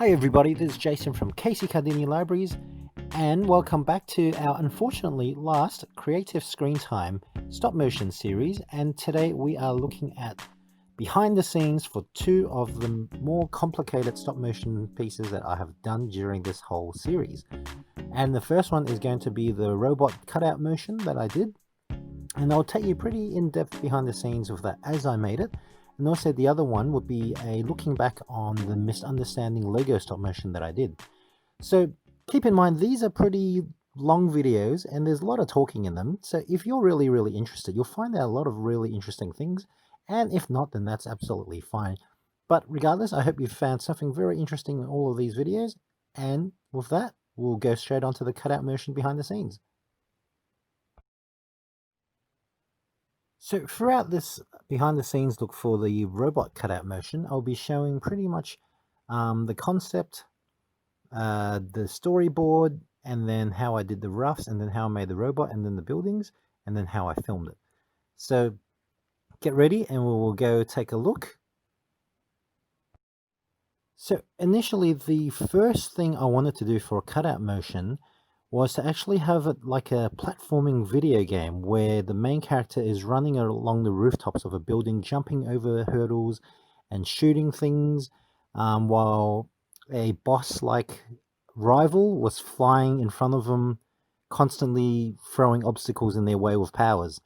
Hi everybody, this is Jason from Casey Cardini Libraries, and welcome back to our unfortunately last Creative Screen Time stop motion series. And today we are looking at behind the scenes for two of the more complicated stop motion pieces that I have done during this whole series. And the first one is going to be the robot cutout motion that I did, and I'll take you pretty in-depth behind the scenes of that as I made it. And also the other one would be a looking back on the misunderstanding Lego stop motion that I did. So keep in mind, these are pretty long videos and there's a lot of talking in them. So if you're really interested, you'll find out a lot of really interesting things. And if not, then that's absolutely fine. But regardless, I hope you found something very interesting in all of these videos. And with that, we'll go straight on to the cutout motion behind the scenes. So throughout this behind the scenes look for the robot cutout motion, I'll be showing pretty much the concept, the storyboard, and then how I did the roughs, and then how I made the robot, and then the buildings, and then how I filmed it. So get ready and we will go take a look. So initially, the first thing I wanted to do for a cutout motion was to actually have it like a platforming video game where the main character is running along the rooftops of a building, jumping over hurdles and shooting things, while a boss-like rival was flying in front of them, constantly throwing obstacles in their way with powers.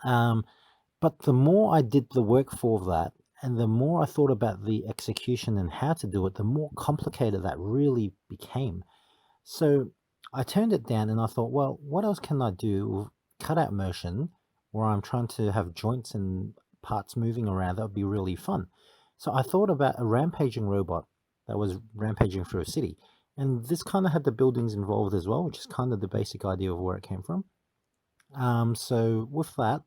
But the more I did the work for that, and the more I thought about the execution and how to do it, the more complicated that really became. So I turned it down and I thought, well, what else can I do with cutout motion where I'm trying to have joints and parts moving around? That would be really fun. So I thought about a rampaging robot that was rampaging through a city. And this kind of had the buildings involved as well, which is kind of the basic idea of where it came from. So with that,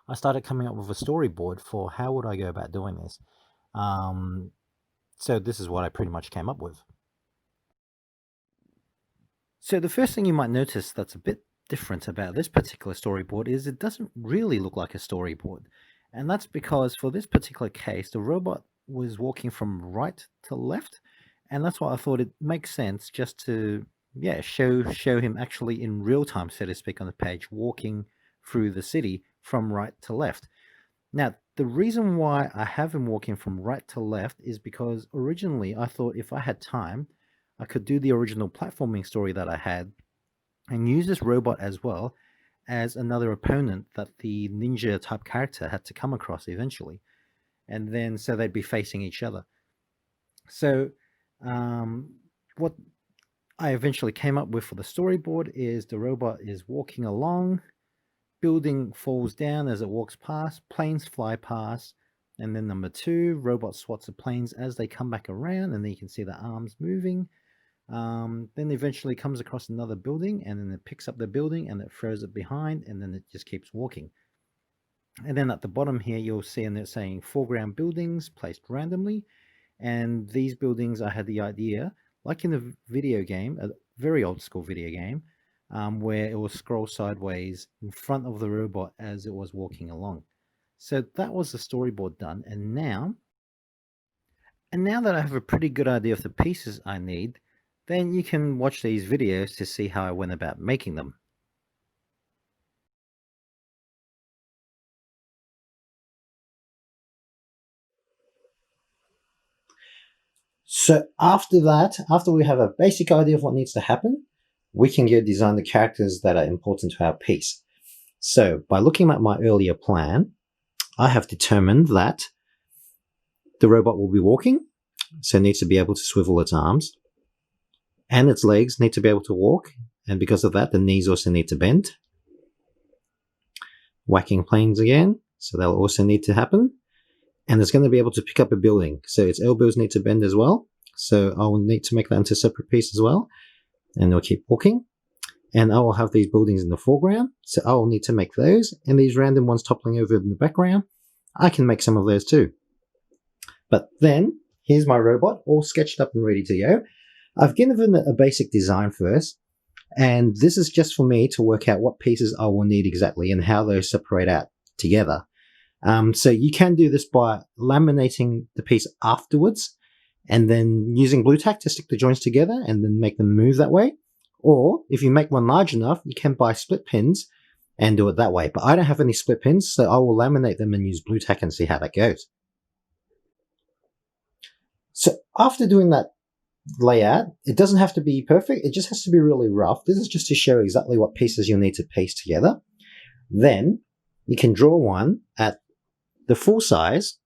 I started coming up with a storyboard for how would I go about doing this. So this is what I pretty much came up with. So the first thing you might notice that's a bit different about this particular storyboard is it doesn't really look like a storyboard. And that's because for this particular case, the robot was walking from right to left. And that's why I thought it makes sense just to, show him actually in real time, so to speak, on the page, walking through the city from right to left. Now, the reason why I have him walking from right to left is because originally I thought if I had time, I could do the original platforming story that I had and use this robot as well as another opponent that the ninja type character had to come across eventually. And then so they'd be facing each other. So what I eventually came up with for the storyboard is the robot is walking along, building falls down as it walks past, planes fly past, and then number 2, robot swats the planes as they come back around, and then you can see the arms moving. Then eventually comes across another building, and then it picks up the building and it throws it behind, and then it just keeps walking. And then at the bottom here, you'll see in it saying foreground buildings placed randomly. And these buildings, I had the idea, like in a video game, a very old school video game, where it will scroll sideways in front of the robot as it was walking along. So that was the storyboard done. And now that I have a pretty good idea of the pieces I need, then you can watch these videos to see how I went about making them. So after that, after we have a basic idea of what needs to happen, we can go design the characters that are important to our piece. So by looking at my earlier plan, I have determined that the robot will be walking, so it needs to be able to swivel its arms, and its legs need to be able to walk, and because of that, the knees also need to bend. Whacking planes again, so they'll also need to happen. And it's going to be able to pick up a building, so its elbows need to bend as well. So I will need to make that into a separate piece as well. And we'll keep walking. And I will have these buildings in the foreground, so I will need to make those. And these random ones toppling over in the background, I can make some of those too. But then, here's my robot, all sketched up and ready to go. I've given it a basic design first, and this is just for me to work out what pieces I will need exactly and how those separate out together. So you can do this by laminating the piece afterwards and then using blue tack to stick the joints together and then make them move that way. Or if you make one large enough, you can buy split pins and do it that way. But I don't have any split pins, so I will laminate them and use blue tack and see how that goes. So after doing that layout, it doesn't have to be perfect, it just has to be really rough. This is just to show exactly what pieces you'll need to piece together. Then you can draw one at the full size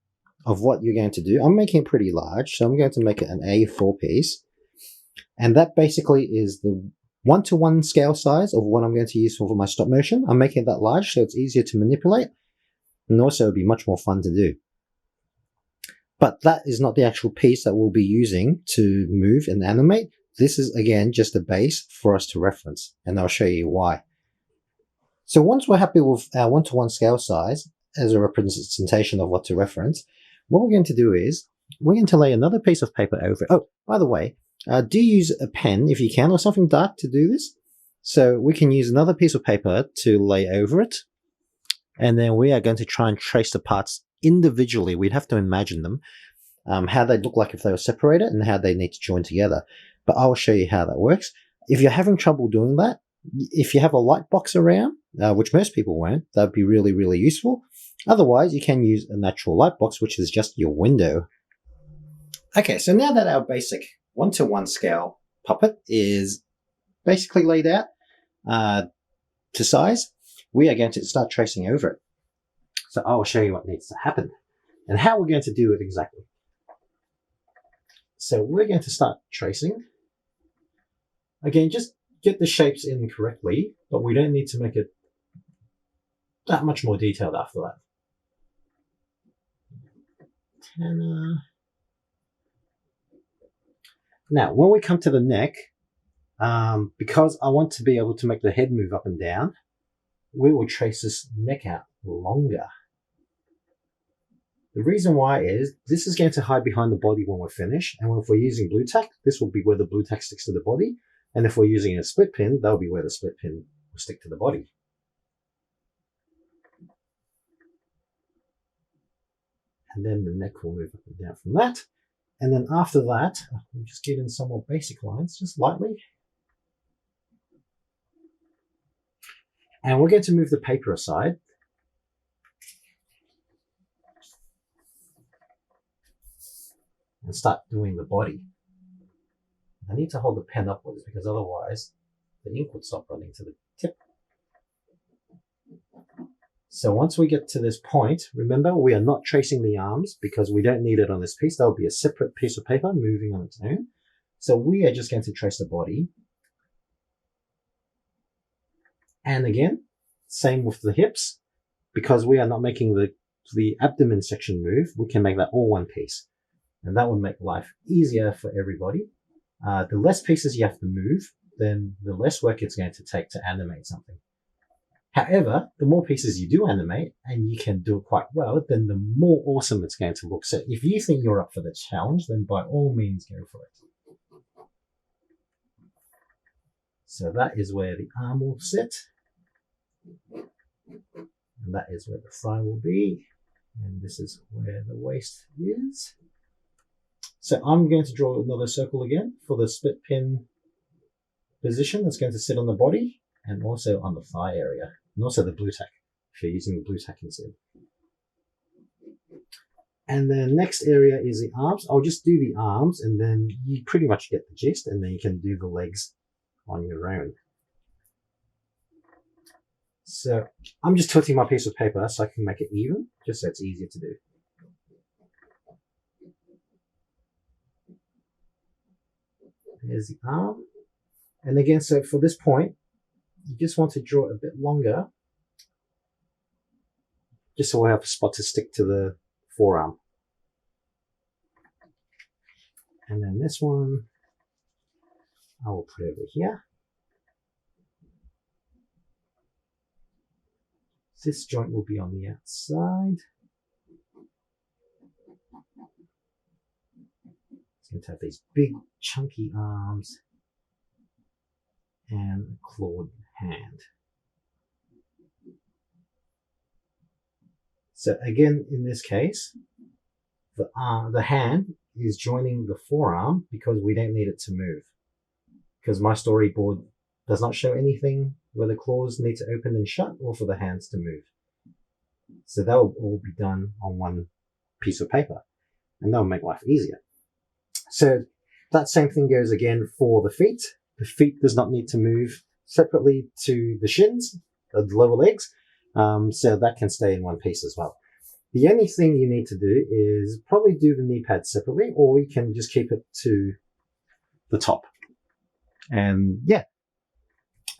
of what you're going to do. I'm making it pretty large, so I'm going to make it an A4 piece. And that basically is the 1-to-1 scale size of what I'm going to use for my stop motion. I'm making it that large so it's easier to manipulate, and also it'll be much more fun to do. But that is not the actual piece that we'll be using to move and animate. This is, again, just a base for us to reference, and I'll show you why. So once we're happy with our 1-to-1 scale size as a representation of what to reference, what we're going to do is we're going to lay another piece of paper over it. Oh, by the way, do use a pen if you can, or something dark to do this. So we can use another piece of paper to lay over it, and then we are going to try and trace the parts individually. We'd have to imagine them, how they'd look like if they were separated and how they need to join together. But I'll show you how that works. If you're having trouble doing that, if you have a light box around, which most people won't, that'd be really, really useful. Otherwise, you can use a natural light box, which is just your window. Okay, so now that our basic 1-to-1 scale puppet is basically laid out to size, we are going to start tracing over it. So I'll show you what needs to happen and how we're going to do it exactly. So we're going to start tracing. Again, just get the shapes in correctly, but we don't need to make it that much more detailed after that. Now, when we come to the neck, because I want to be able to make the head move up and down, we will trace this neck out longer. The reason why is this is going to hide behind the body when we're finished, and if we're using blue tack, this will be where the blue tack sticks to the body, and if we're using a split pin, that'll be where the split pin will stick to the body. And then the neck will move up and down from that. And then after that, we'll just get in some more basic lines, just lightly. And we're going to move the paper aside. And start doing the body. I need to hold the pen upwards because otherwise the ink would stop running to the tip. So once we get to this point, remember we are not tracing the arms because we don't need it on this piece. That will be a separate piece of paper moving on its own. So we are just going to trace the body. And again, same with the hips. Because we are not making the abdomen section move, we can make that all one piece. And that will make life easier for everybody. The less pieces you have to move, then the less work it's going to take to animate something. However, the more pieces you do animate, and you can do it quite well, then the more awesome it's going to look. So if you think you're up for the challenge, then by all means go for it. So that is where the arm will sit. And that is where the thigh will be. And this is where the waist is. So I'm going to draw another circle again for the split pin position that's going to sit on the body and also on the thigh area, and also the blue tack if you're using the blue tack instead. And the next area is the arms. I'll just do the arms and then you pretty much get the gist, and then you can do the legs on your own. So I'm just tilting my piece of paper so I can make it even, just so it's easier to do. There's the arm. And again, so for this point, you just want to draw it a bit longer, just so we have a spot to stick to the forearm. And then this one, I will put over here. This joint will be on the outside. It's going to have these big chunky arms and a clawed hand. So again, in this case, the hand is joining the forearm because we don't need it to move. Because my storyboard does not show anything where the claws need to open and shut or for the hands to move. So that will all be done on one piece of paper, and that will make life easier. So that same thing goes again for the feet. The feet does not need to move separately to the shins, the lower legs, so that can stay in one piece as well. The only thing you need to do is probably do the knee pads separately, or you can just keep it to the top. And yeah,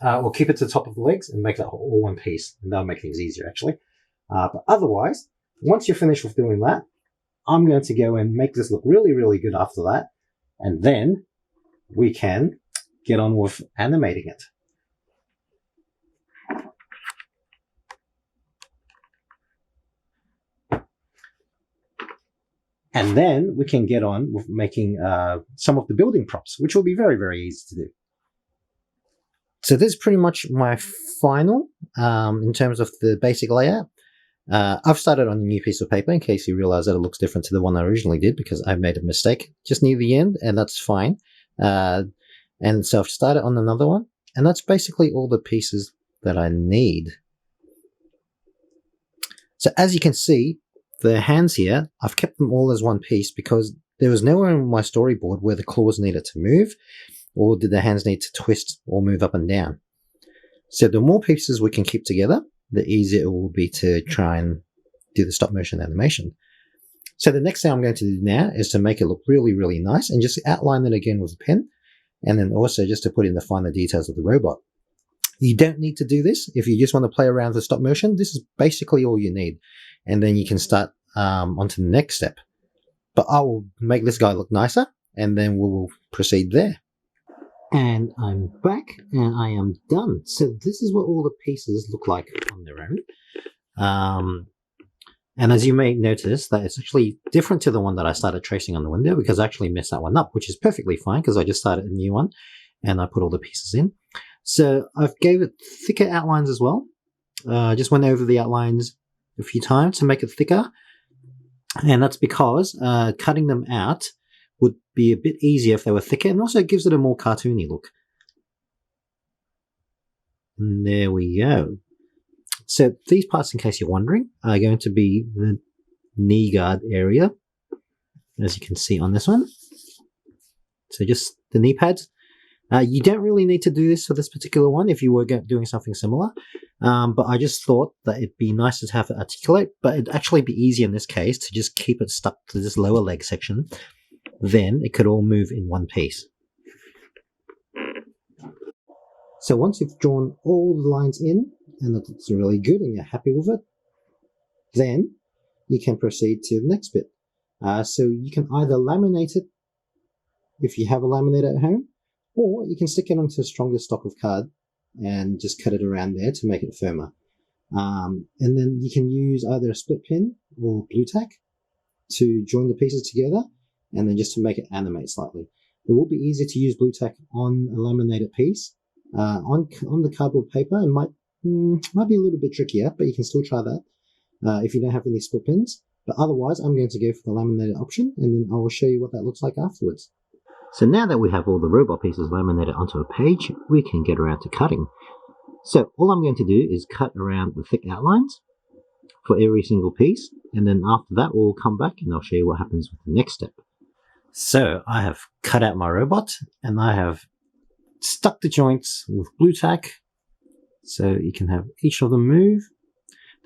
or keep it to the top of the legs and make that all one piece, and that'll make things easier actually. But otherwise, once you're finished with doing that, I'm going to go and make this look really, really good after that, and then we can get on with animating it. And then we can get on with making some of the building props, which will be very, very easy to do. So this is pretty much my final in terms of the basic layout. I've started on a new piece of paper in case you realize that it looks different to the one I originally did because I made a mistake just near the end, and that's fine. And so I've started on another one, and that's basically all the pieces that I need. So as you can see, the hands here, I've kept them all as one piece because there was nowhere in my storyboard where the claws needed to move, or did the hands need to twist or move up and down. So the more pieces we can keep together, the easier it will be to try and do the stop motion animation. So the next thing I'm going to do now is to make it look really, really nice and just outline it again with a pen, and then also just to put in the finer details of the robot. You don't need to do this. If you just want to play around with stop motion, this is basically all you need. And then you can start onto the next step. But I will make this guy look nicer, and then we will proceed there. And I'm back, and I am done. So this is what all the pieces look like on their own. And as you may notice, that it's actually different to the one that I started tracing on the window, because I actually messed that one up, which is perfectly fine because I just started a new one and I put all the pieces in. So I've gave it thicker outlines as well. I just went over the outlines a few times to make it thicker. And that's because cutting them out would be a bit easier if they were thicker, and also gives it a more cartoony look. And there we go. So these parts, in case you're wondering, are going to be the knee guard area, as you can see on this one. So just the knee pads. You don't really need to do this for this particular one if you were doing something similar, but I just thought that it'd be nice to have it articulate, but it'd actually be easier in this case to just keep it stuck to this lower leg section. Then it could all move in one piece. So once you've drawn all the lines in, and it's really good and you're happy with it, then you can proceed to the next bit. So you can either laminate it if you have a laminator at home, or you can stick it onto a stronger stock of card and just cut it around there to make it firmer. And then you can use either a split pin or blue tack to join the pieces together, and then just to make it animate slightly. It will be easier to use blue tack on a laminated piece. On the cardboard paper, it might be a little bit trickier, but you can still try that if you don't have any split pins. But otherwise, I'm going to go for the laminated option, and then I will show you what that looks like afterwards. So now that we have all the robot pieces laminated onto a page, we can get around to cutting. So all I'm going to do is cut around the thick outlines for every single piece, and then after that we'll come back and I'll show you what happens with the next step. So I have cut out my robot, and I have stuck the joints with blue tack, so you can have each of them move.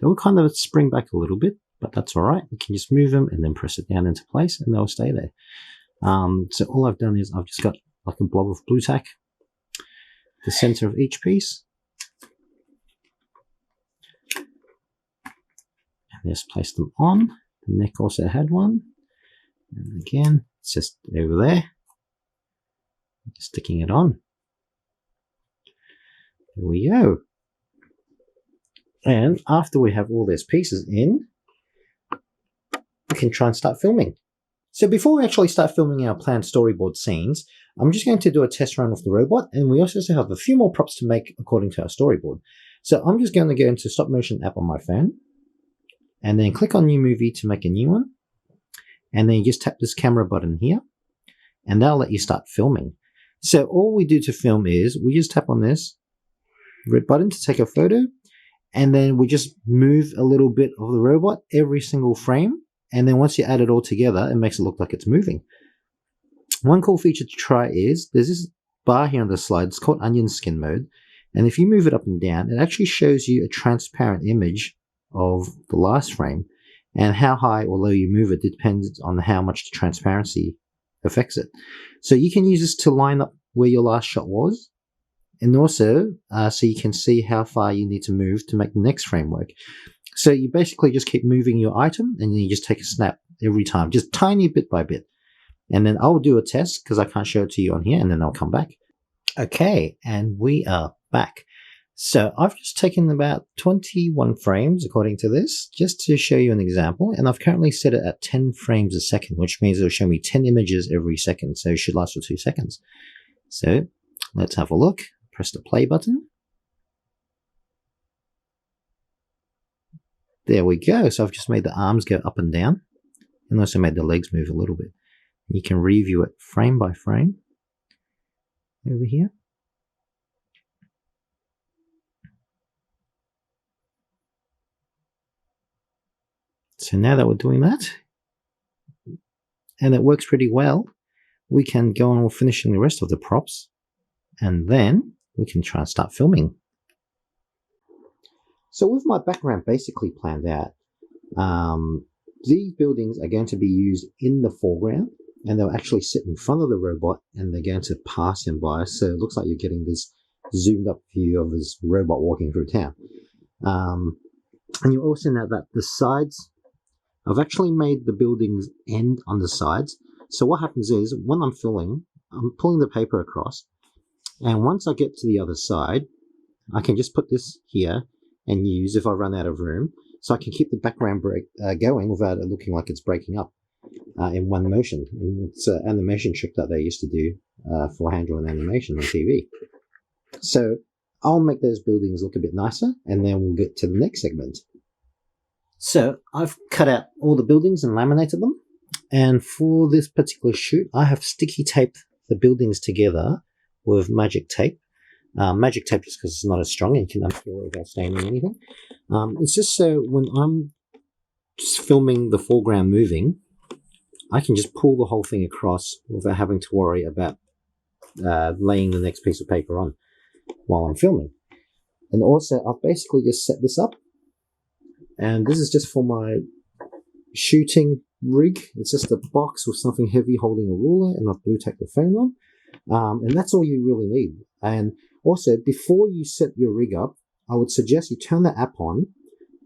They will kind of spring back a little bit, but that's alright. You can just move them and then press it down into place and they'll stay there. So all I've done is I've just got like a blob of blue tack, the center of each piece, and just place them on. The neck also had one, and again it's just over there, sticking it on. There we go. And after we have all these pieces in, we can try and start filming. So before we actually start filming our planned storyboard scenes, I'm just going to do a test run of the robot, and we also have a few more props to make according to our storyboard. So I'm just going to go into stop motion app on my phone, and then click on new movie to make a new one. and then you just tap this camera button here, and that'll let you start filming. So all we do to film is we just tap on this red button to take a photo, and then we just move a little bit of the robot every single frame, and then once you add it all together, it makes it look like it's moving. One cool feature to try is there's this bar here on the slide. It's called onion skin mode, and if you move it up and down, it actually shows you a transparent image of the last frame, and how high or low you move it depends on how much the transparency affects it. So you can use this to line up where your last shot was, and also so you can see how far you need to move to make the next frame work. So you basically just keep moving your item, and then you just take a snap every time, just tiny bit by bit. And then I'll do a test because I can't show it to you on here, and then I'll come back. Okay, and we are back. So I've just taken about 21 frames according to this, just to show you an example, and I've currently set it at 10 frames a second, which means it'll show me 10 images every second, so it should last for 2 seconds. So let's have a look. Press the play button. There we go. So I've just made the arms go up and down, and also made the legs move a little bit. You can review it frame by frame over here. So now that we're doing that, and it works pretty well, we can go on with finishing the rest of the props, and then we can try and start filming. So with my background basically planned out, these buildings are going to be used in the foreground, and they'll actually sit in front of the robot, and they're going to pass him by. So it looks like you're getting this zoomed up view of this robot walking through town. And you also know that the sides, I've actually made the buildings end on the sides. So what happens is when I'm filming, I'm pulling the paper across, and once I get to the other side, I can just put this here and use if I run out of room, so I can keep the background going without it looking like it's breaking up in one motion. And it's an animation trick that they used to do for hand-drawn animation on TV. So I'll make those buildings look a bit nicer, and then we'll get to the next segment. So I've cut out all the buildings and laminated them, and for this particular shoot, I have sticky taped the buildings together with magic tape. Magic tape just because it's not as strong and you can unpeel it without staining anything. It's just so when I'm just filming the foreground moving, I can just pull the whole thing across without having to worry about laying the next piece of paper on while I'm filming. And also, I've basically just set this up, and this is just for my shooting rig. It's just a box with something heavy holding a ruler, and I've blue tacked the phone on. And that's all you really need. And also, before you set your rig up, I would suggest you turn the app on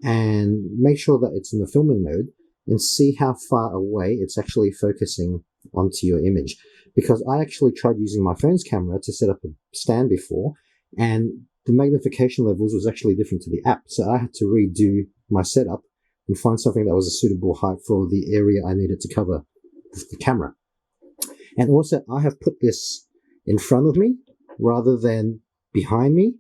and make sure that it's in the filming mode and see how far away it's actually focusing onto your image. Because I actually tried using my phone's camera to set up a stand before, and the magnification levels was actually different to the app. So I had to redo my setup and find something that was a suitable height for the area I needed to cover with the camera. And also, I have put this in front of me rather than behind me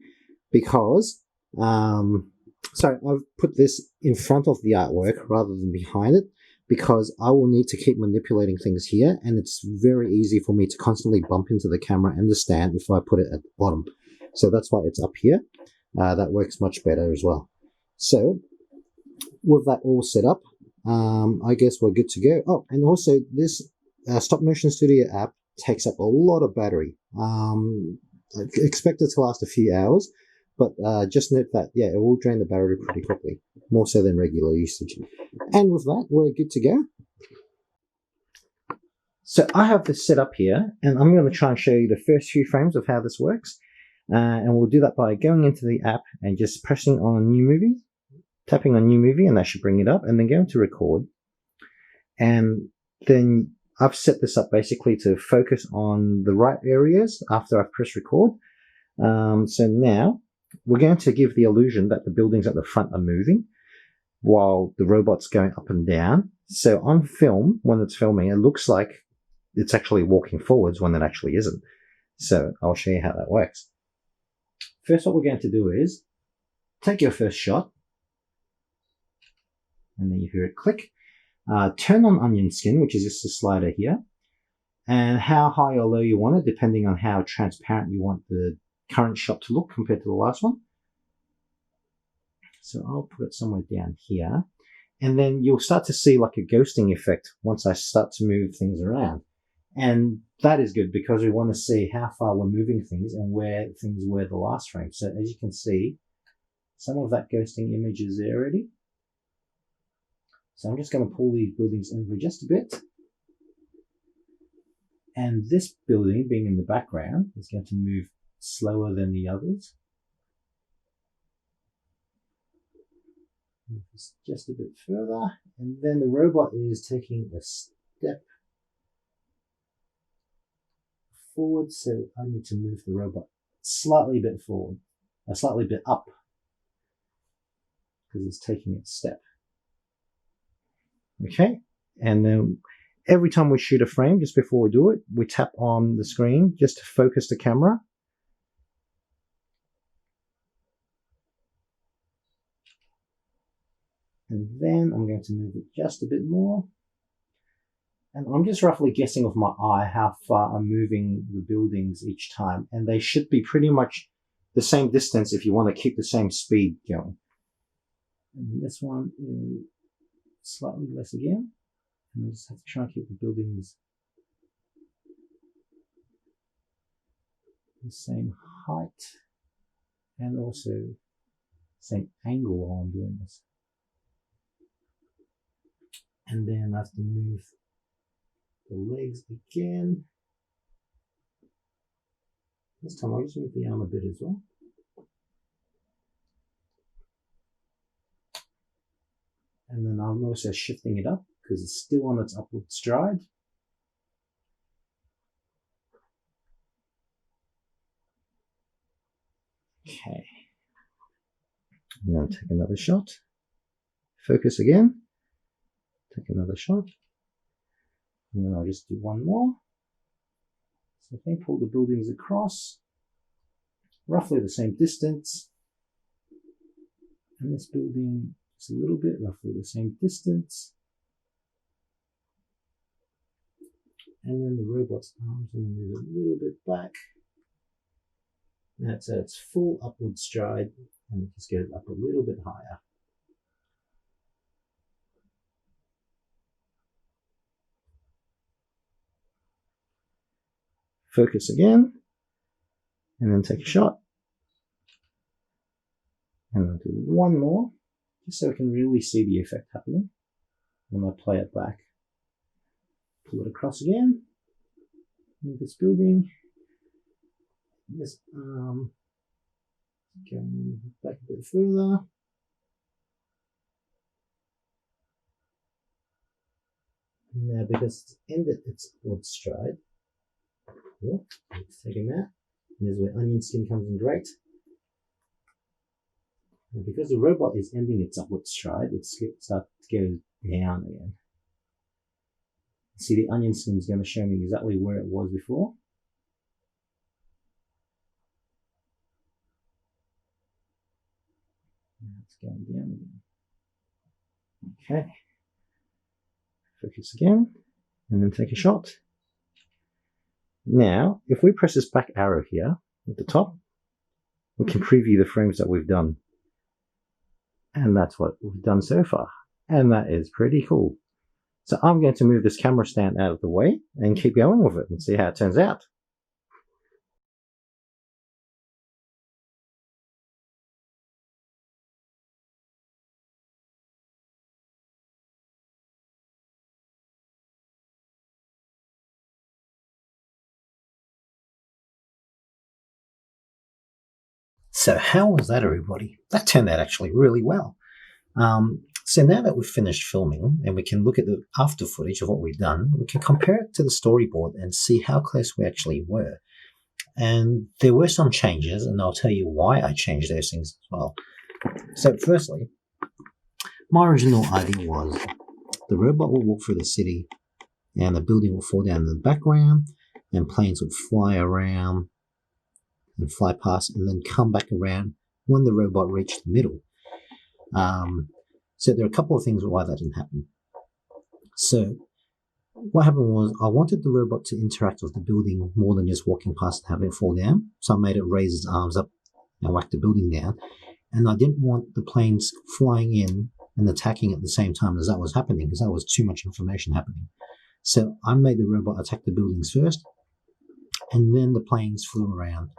because, I've put this in front of the artwork rather than behind it because I will need to keep manipulating things here, and it's very easy for me to constantly bump into the camera and the stand if I put it at the bottom. So that's why it's up here. That works much better as well. So with that all set up, I guess we're good to go. Oh, and also this Stop Motion Studio app takes up a lot of battery. I expect it to last a few hours, but just note that, yeah, it will drain the battery pretty quickly, more so than regular usage. And with that, we're good to go. So I have this set up here, and I'm going to try and show you the first few frames of how this works. And we'll do that by going into the app and just pressing on New Movie, tapping on New Movie, and that should bring it up, and then going to Record. And then I've set this up basically to focus on the right areas after I've pressed Record. So now we're going to give the illusion that the buildings at the front are moving while the robot's going up and down. So on film, when it's filming, it looks like it's actually walking forwards when it actually isn't. So I'll show you how that works. First, what we're going to do is take your first shot, and then you hear it click. Turn on onion skin, which is just a slider here, and how high or low you want it, depending on how transparent you want the current shot to look compared to the last one. So I'll put it somewhere down here. And then you'll start to see like a ghosting effect once I start to move things around. And that is good because we want to see how far we're moving things and where things were the last frame. So as you can see, some of that ghosting image is there already. So I'm just going to pull these buildings over just a bit. And this building being in the background is going to move slower than the others. Move this just a bit further. And then the robot is taking a step forward. So I need to move the robot slightly bit forward, a slightly bit up, because it's taking its step. Okay, and then every time we shoot a frame, just before we do it, we tap on the screen just to focus the camera. And then I'm going to move it just a bit more. And I'm just roughly guessing with my eye how far I'm moving the buildings each time. And they should be pretty much the same distance if you want to keep the same speed going. And this one is slightly less again. And I just have to try and keep the buildings the same height and also same angle while I'm doing this. And then I have to move the legs again. This time I'll just move the arm a bit as well. And then I'm also shifting it up because it's still on its upward stride. Okay. And then take another shot. Focus again. Take another shot. And then I'll just do one more. So I think pull the buildings across. Roughly the same distance. And this building just a little bit, roughly the same distance. And then the robot's arms will move a little bit back. That's at its full upward stride, and just get it up a little bit higher. Focus again, and then take a shot. And I'll do one more, just so I can really see the effect happening when I play it back. Pull it across again, move this building, this arm, going back a bit further. Now, because it's ended its upward stride, let's take him out. And this is where onion skin comes in great. And because the robot is ending its upward stride, it starts to go down again. See, the onion skin is going to show me exactly where it was before. Now it's going down again. Okay. Focus again, and then take a shot. Now, if we press this back arrow here at the top, we can preview the frames that we've done. And that's what we've done so far. And that is pretty cool. So I'm going to move this camera stand out of the way and keep going with it and see how it turns out. So how was that, everybody? That turned out actually really well. So now that we've finished filming and we can look at the after footage of what we've done, we can compare it to the storyboard and see how close we actually were. And there were some changes, and I'll tell you why I changed those things as well. So firstly, my original idea was the robot will walk through the city and the building will fall down in the background and planes would fly around and fly past and then come back around when the robot reached the middle. So there are a couple of things why that didn't happen. So what happened was I wanted the robot to interact with the building more than just walking past and having it fall down. So I made it raise its arms up and whack the building down. And I didn't want the planes flying in and attacking at the same time as that was happening, because that was too much information happening. So I made the robot attack the buildings first, and then the planes flew around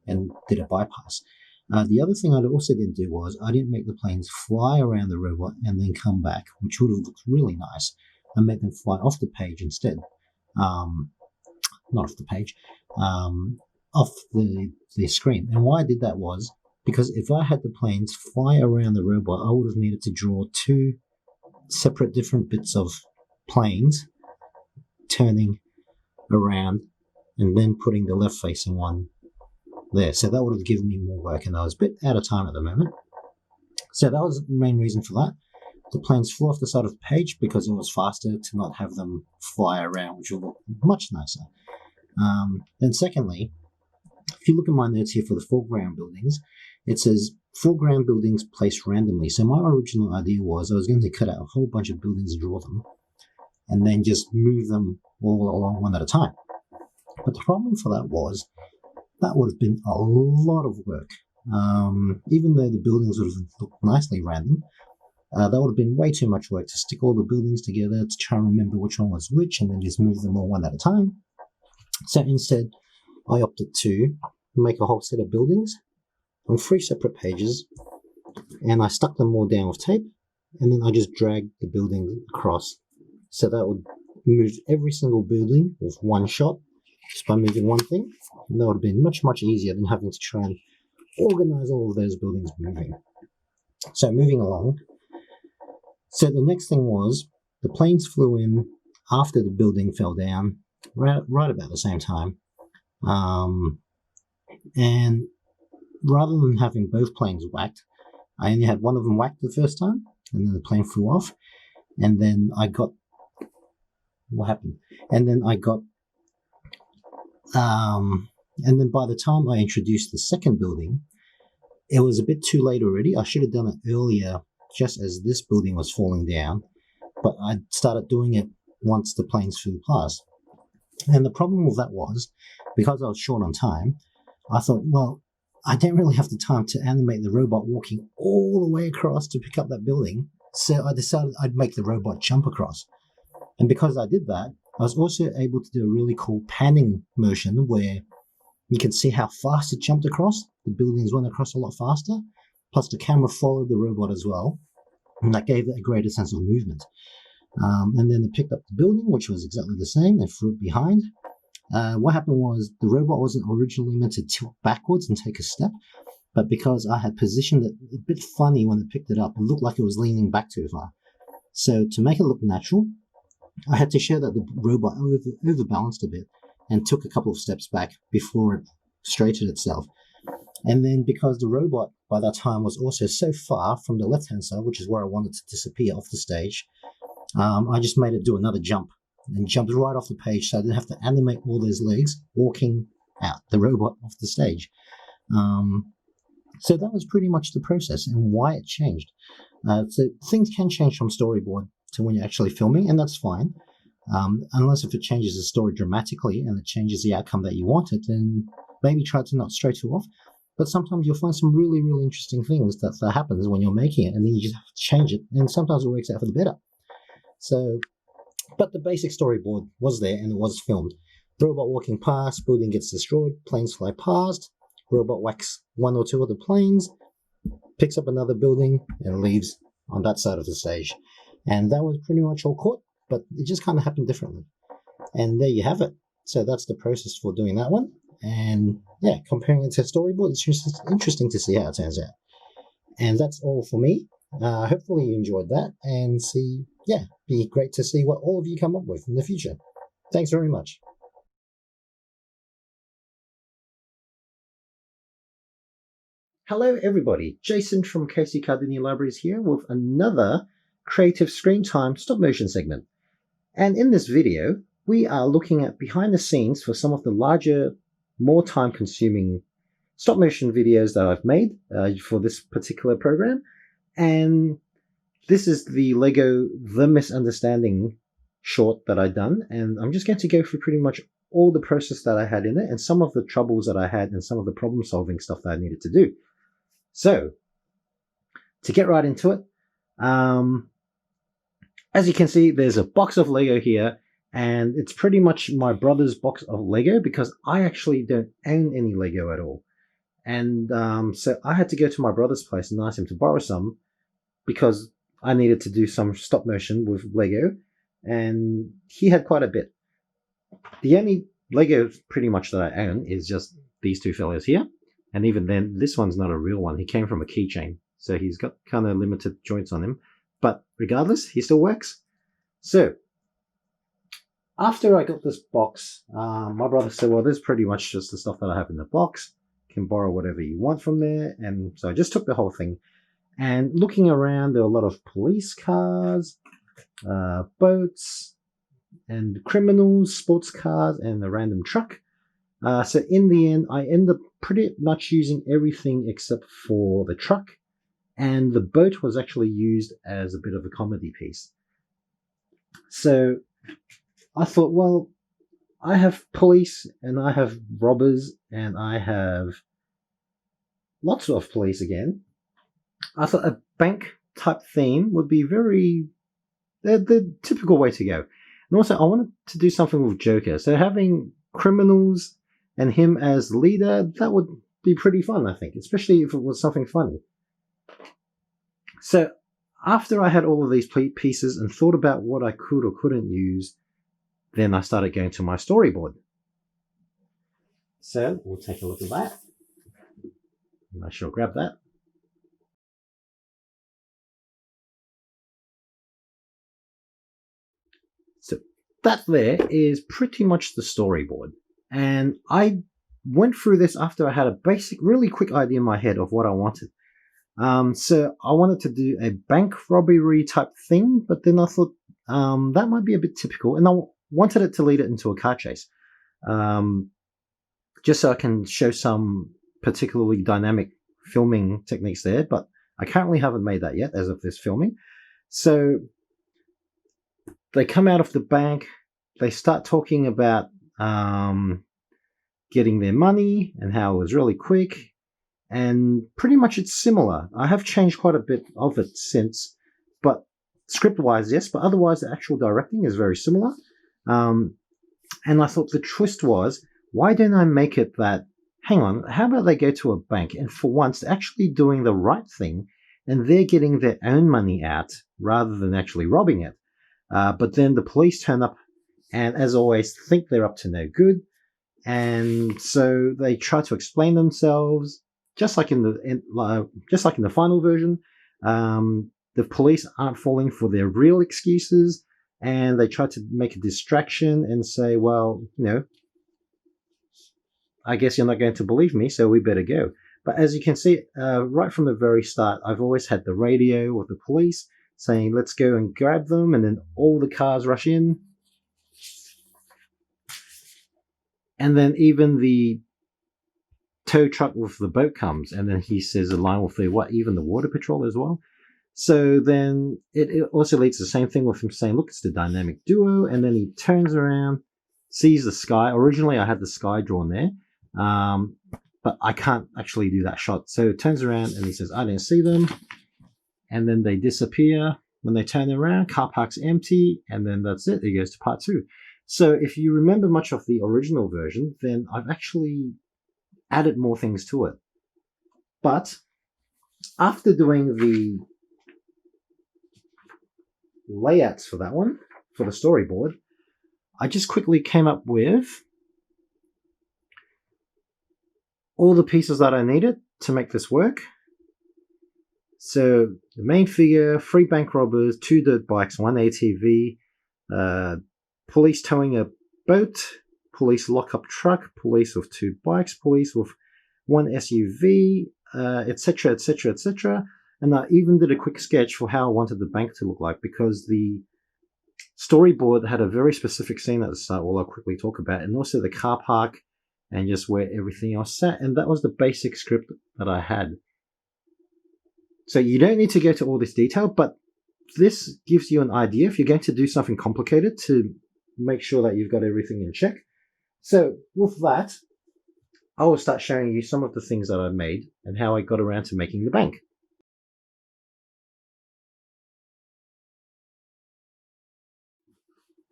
and did a bypass. The other thing I also didn't do was I didn't make the planes fly around the robot and then come back, which would have looked really nice. I made them fly off the page instead. Not off the page, off the screen. And why I did that was because if I had the planes fly around the robot, I would have needed to draw two separate different bits of planes turning around and then putting the left facing one there. So that would have given me more work, and I was a bit out of time at the moment. So that was the main reason for that. The planes flew off the side of the page because it was faster to not have them fly around, which will look much nicer. Then secondly, if you look at my notes here for the foreground buildings, it says foreground buildings placed randomly. So my original idea was I was going to cut out a whole bunch of buildings and draw them, and then just move them all along one at a time. But the problem for that was that would have been a lot of work. Even though the buildings would have looked nicely random, that would have been way too much work to stick all the buildings together to try and remember which one was which and then just move them all one at a time. So instead, I opted to make a whole set of buildings on 3 separate pages, and I stuck them all down with tape, and then I just dragged the buildings across. So that would move every single building with one shot just by moving one thing. And that would have been much, much easier than having to try and organize all of those buildings moving. So moving along. So the next thing was the planes flew in after the building fell down, right about the same time. And rather than having both planes whacked, I only had one of them whacked the first time, and then the plane flew off. And then I got what happened? And then I got and then by the time I introduced the second building, it was a bit too late already. I should have done it earlier, just as this building was falling down, but I started doing it once the planes flew past. And the problem with that was, because I was short on time, I thought, well, I don't really have the time to animate the robot walking all the way across to pick up that building, so I decided I'd make the robot jump across. And because I did that, I was also able to do a really cool panning motion where you can see how fast it jumped across. The buildings went across a lot faster, plus the camera followed the robot as well, and that gave it a greater sense of movement. And then it picked up the building, which was exactly the same, and threw it behind. What happened was the robot wasn't originally meant to tilt backwards and take a step, but because I had positioned it a bit funny when it picked it up, it looked like it was leaning back too far. So to make it look natural, I had to show that the robot overbalanced a bit and took a couple of steps back before it straightened itself. And then because the robot by that time was also so far from the left-hand side, which is where I wanted to disappear off the stage, I just made it do another jump and jumped right off the page, so I didn't have to animate all those legs walking out the robot off the stage. So that was pretty much the process and why it changed. So things can change from storyboard to when you're actually filming, and that's fine. Unless if it changes the story dramatically and it changes the outcome that you wanted, then maybe try to not stray too off. But sometimes you'll find some really, really interesting things that happens when you're making it, and then you just have to change it, and sometimes it works out for the better. So, but the basic storyboard was there and it was filmed. Robot walking past, building gets destroyed, planes fly past, robot whacks one or two of the planes, picks up another building and leaves on that side of the stage. And that was pretty much all caught, but it just kind of happened differently. And there you have it. So that's the process for doing that one. And yeah, comparing it to storyboard, it's just interesting to see how it turns out. And that's all for me. Hopefully you enjoyed that, and be great to see what all of you come up with in the future. Thanks very much. Hello everybody, Jason from KC Cardini Libraries here with another Creative Screen Time stop motion segment. And in this video, we are looking at behind the scenes for some of the larger, more time consuming stop motion videos that I've made for this particular program. And this is the Lego The Misunderstanding short that I'd done, and I'm just going to go through pretty much all the process that I had in it and some of the troubles that I had and some of the problem solving stuff that I needed to do. So, to get right into it, as you can see, there's a box of Lego here, and it's pretty much my brother's box of Lego because I actually don't own any Lego at all. And so I had to go to my brother's place and ask him to borrow some because I needed to do some stop motion with Lego, and he had quite a bit. The only Lego pretty much that I own is just these two fellas here, and even then, this one's not a real one. He came from a keychain, so he's got kind of limited joints on him. But regardless, he still works. So, after I got this box, my brother said, well, this is pretty much just the stuff that I have in the box. You can borrow whatever you want from there. And so I just took the whole thing. And looking around, there were a lot of police cars, boats, and criminals, sports cars, and a random truck. So in the end, I ended up pretty much using everything except for the truck. And the boat was actually used as a bit of a comedy piece. So I thought, well, I have police and I have robbers and I have lots of police again. I thought a bank type theme would be the typical way to go. And also I wanted to do something with Joker. So having criminals and him as the leader, that would be pretty fun, I think, especially if it was something funny. So after I had all of these pieces and thought about what I could or couldn't use, then I started going to my storyboard. So we'll take a look at that. I shall grab that. So that there is pretty much the storyboard. And I went through this after I had a basic, really quick idea in my head of what I wanted. So I wanted to do a bank robbery type thing, but then I thought that might be a bit typical, and I wanted it to lead it into a car chase, just so I can show some particularly dynamic filming techniques there, but I currently haven't made that yet as of this filming. So they come out of the bank, they start talking about getting their money and how it was really quick. And pretty much it's similar. I have changed quite a bit of it since, but script-wise, yes, but otherwise the actual directing is very similar. And I thought the twist was, why don't I make it that, hang on, how about they go to a bank and for once they're actually doing the right thing and they're getting their own money out rather than actually robbing it. But then the police turn up and, as always, think they're up to no good. And so they try to explain themselves. Just like in the final version, the police aren't falling for their real excuses, and they try to make a distraction and say, well, I guess you're not going to believe me, so we better go. But as you can see, right from the very start, I've always had the radio with the police saying, let's go and grab them, and then all the cars rush in. And then even the tow truck with the boat comes, and then he says a line with even the water patrol as well. So then it also leads to the same thing with him saying, look, it's the dynamic duo, and then he turns around, sees the sky. Originally I had the sky drawn there, but I can't actually do that shot. So it turns around and he says, I didn't see them, and then they disappear. When they turn around, car park's empty, and then that's it. It goes to part 2. So if you remember much of the original version, then I've actually added more things to it. But after doing the layouts for that one, for the storyboard, I just quickly came up with all the pieces that I needed to make this work. So the main figure, 3 bank robbers, 2 dirt bikes, 1 ATV, police towing a boat, police lock-up truck, police with 2 bikes, police with 1 SUV, etc., etc., etc. And I even did a quick sketch for how I wanted the bank to look like, because the storyboard had a very specific scene at the start, I'll quickly talk about, and also the car park and just where everything else sat. And that was the basic script that I had. So you don't need to go to all this detail, but this gives you an idea if you're going to do something complicated to make sure that you've got everything in check. So with that, I will start showing you some of the things that I made and how I got around to making the bank.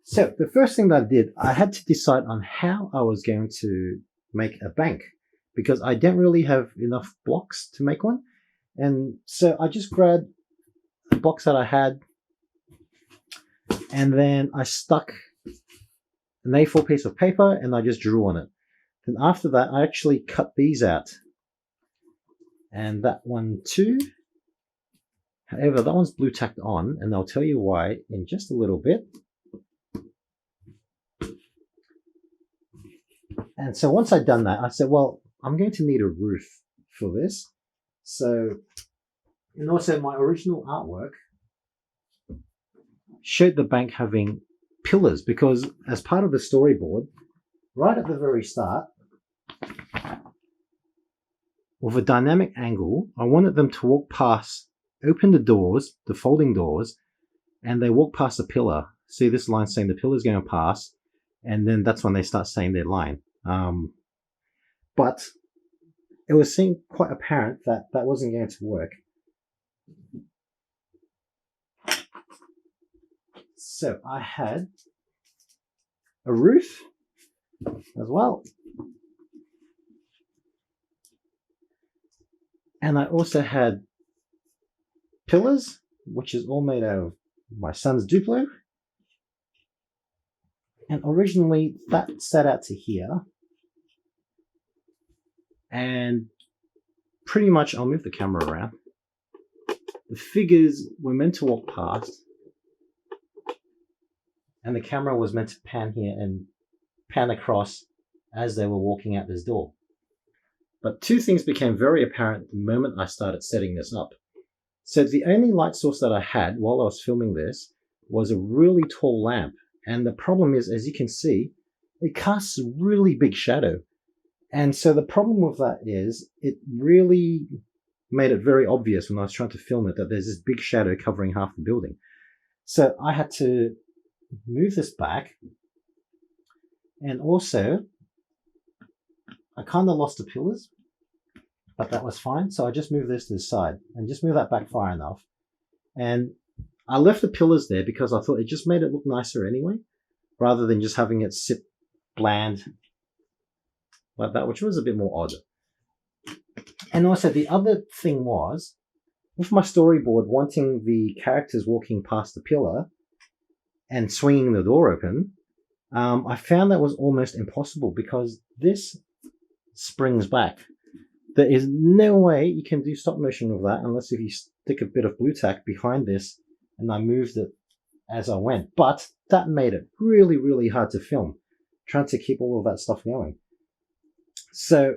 So the first thing that I did, I had to decide on how I was going to make a bank because I didn't really have enough blocks to make one. And so I just grabbed the box that I had and then I stuck an A4 piece of paper and I just drew on it. Then after that, I actually cut these out. And that one too. However, that one's blue tacked on, and I'll tell you why in just a little bit. And so once I'd done that, I said, well, I'm going to need a roof for this. So, and also my original artwork showed the bank having pillars because as part of the storyboard, right at the very start, with a dynamic angle, I wanted them to walk past, open the doors, the folding doors, and they walk past a pillar. See this line saying the pillar's going to pass, and then that's when they start saying their line. But it was seemed quite apparent that that wasn't going to work. So I had a roof as well. And I also had pillars, which is all made out of my son's Duplo. And originally that set out to here. And pretty much, I'll move the camera around. The figures were meant to walk past. And the camera was meant to pan here and pan across as they were walking out this door. But two things became very apparent the moment I started setting this up. So the only light source that I had while I was filming this was a really tall lamp. And the problem is, as you can see, it casts a really big shadow. And so the problem with that is it really made it very obvious when I was trying to film it that there's this big shadow covering half the building. So I had to move this back. And also, I kind of lost the pillars, but that was fine. So I just moved this to the side and just move that back far enough. And I left the pillars there because I thought it just made it look nicer anyway, rather than just having it sit bland like that, which was a bit more odd. And also the other thing was, with my storyboard wanting the characters walking past the pillar and swinging the door open, I found that was almost impossible because this springs back. There is no way you can do stop motion with that unless if you stick a bit of blue tack behind this and I moved it as I went. But that made it really, really hard to film, trying to keep all of that stuff going. So